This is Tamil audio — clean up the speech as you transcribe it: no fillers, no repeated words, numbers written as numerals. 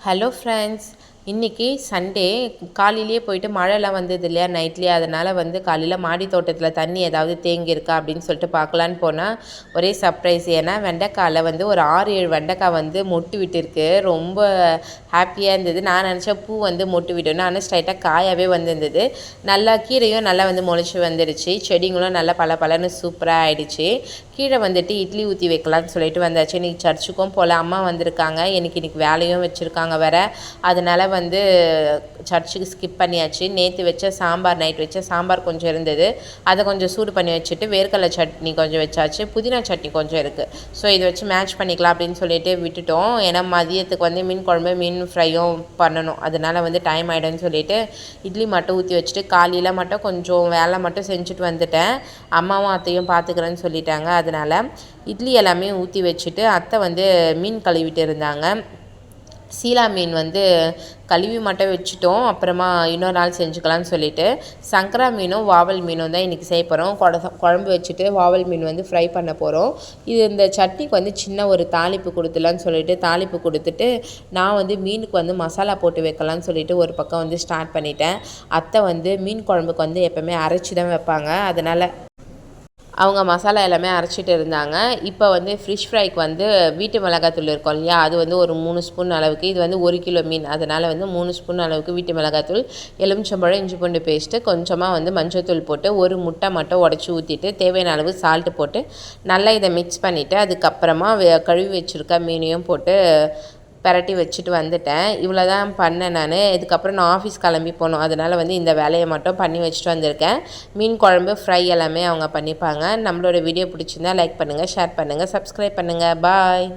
ஹலோ ஃப்ரெண்ட்ஸ், இன்றைக்கி சண்டே காலையிலேயே போயிட்டு மழைலாம் வந்தது இல்லையா நைட்லேயே. அதனால் காலையில் மாடி தோட்டத்தில் தண்ணி ஏதாவது தேங்கியிருக்கா அப்படின்னு சொல்லிட்டு பார்க்கலான்னு போனால் ஒரே சர்ப்ரைஸ். ஏன்னா வெண்டைக்காயில் ஒரு 6-7 வெண்டைக்காய் மொட்டு விட்டுருக்கு. ரொம்ப ஹாப்பியாக இருந்தது. நான் நினச்சேன் பூ மொட்டு விடணும், ஆனால் ஸ்ட்ரைட்டாக காயாகவே வந்திருந்தது. நல்லா கீரையும் நல்லா முளைச்சி வந்துடுச்சு. செடிங்களும் நல்லா பலன்னு சூப்பராக ஆகிடுச்சு. கீழே இட்லி ஊற்றி வைக்கலான்னு சொல்லிட்டு வந்தாச்சு. இன்றைக்கி சர்ச்சுக்கும் போல் அம்மா வந்திருக்காங்க. இன்றைக்கி வேலையும் வச்சுருக்காங்க வேறு. அதனால் சர்ச்சுக்கு ஸ்கிப் பண்ணியாச்சு. நேற்று வச்ச சாம்பார், நைட் வச்ச சாம்பார் கொஞ்சம் இருந்தது. அதை கொஞ்சம் சூடு பண்ணி வச்சுட்டு வேர்க்கடலை சட்னி கொஞ்சம் வச்சாச்சு. புதினா சட்னி கொஞ்சம் இருக்குது. ஸோ இதை வச்சு மேட்ச் பண்ணிக்கலாம் அப்படின்னு சொல்லிட்டு விட்டுட்டோம். ஏன்னா மதியத்துக்கு மீன் குழம்பு மீன் ஃப்ரையும் பண்ணணும். அதனால் டைம் ஆகிடும்னு சொல்லிட்டு இட்லி மட்டும் ஊற்றி வச்சுட்டு காலையில் மட்டும் கொஞ்சம் வேலை மட்டும் செஞ்சுட்டு வந்துட்டேன். அம்மாவும் அத்தையும் பார்த்துக்கிறேன்னு சொல்லிட்டாங்க. அதனால் இட்லி எல்லாமே ஊற்றி வச்சுட்டு அத்தை மீன் கழுவிட்டு இருந்தாங்க. சீலா மீன் கழுவி மட்டும் வச்சுட்டோம். அப்புறமா இன்னொரு நாள் செஞ்சுக்கலான்னு சொல்லிட்டு சங்கரா மீனும் வாவல் மீனும் தான் இன்றைக்கி செய்ய போகிறோம். குழம்பு வச்சுட்டு வாவல் மீன் ஃப்ரை பண்ண போகிறோம். இந்த சட்னிக்கு சின்ன ஒரு தாளிப்பு கொடுத்துலான்னு சொல்லிட்டு தாளிப்பு கொடுத்துட்டு நான் மீனுக்கு மசாலா போட்டு வைக்கலான்னு சொல்லிட்டு ஒரு பக்கம் ஸ்டார்ட் பண்ணிட்டேன். அத்தை மீன் குழம்புக்கு எப்போவுமே அரைச்சி தான் வைப்பாங்க. அதனால் அவங்க மசாலா எல்லாமே அரைச்சிட்டு இருந்தாங்க. இப்போ ஃபிஷ் ஃப்ரைக்கு வீட்டு மிளகாத்தூள் இருக்கும் இல்லையா, அது ஒரு 3 ஸ்பூன் அளவுக்கு. இது 1 கிலோ மீன், அதனால் 3 ஸ்பூன் அளவுக்கு வீட்டு மிளகாத்தூள், எலுமிச்சம்பழம், இஞ்சி பூண்டு பேஸ்ட்டு, கொஞ்சமாக மஞ்சள்தூள் போட்டு ஒரு முட்டை மட்டும் உடச்சி ஊற்றிட்டு தேவையான அளவு சால்ட்டு போட்டு நல்லா இதை மிக்ஸ் பண்ணிவிட்டு அதுக்கப்புறமா கழுவி வச்சுருக்க மீனையும் போட்டு பரட்டி வச்சுட்டு வந்துட்டேன். இவ்வளோ தான் பண்ணேன் நான். இதுக்கப்புறம் நான் ஆஃபீஸ் கிளம்பி போகணும். அதனால் இந்த வேலையை மட்டும் பண்ணி வச்சுட்டு வந்திருக்கேன். மீன் குழம்பு ஃப்ரை எல்லாமே அவங்க பண்ணிப்பாங்க. நம்மளோட வீடியோ பிடிச்சிருந்தா லைக் பண்ணுங்கள், ஷேர் பண்ணுங்கள், சப்ஸ்கிரைப் பண்ணுங்கள். பாய்.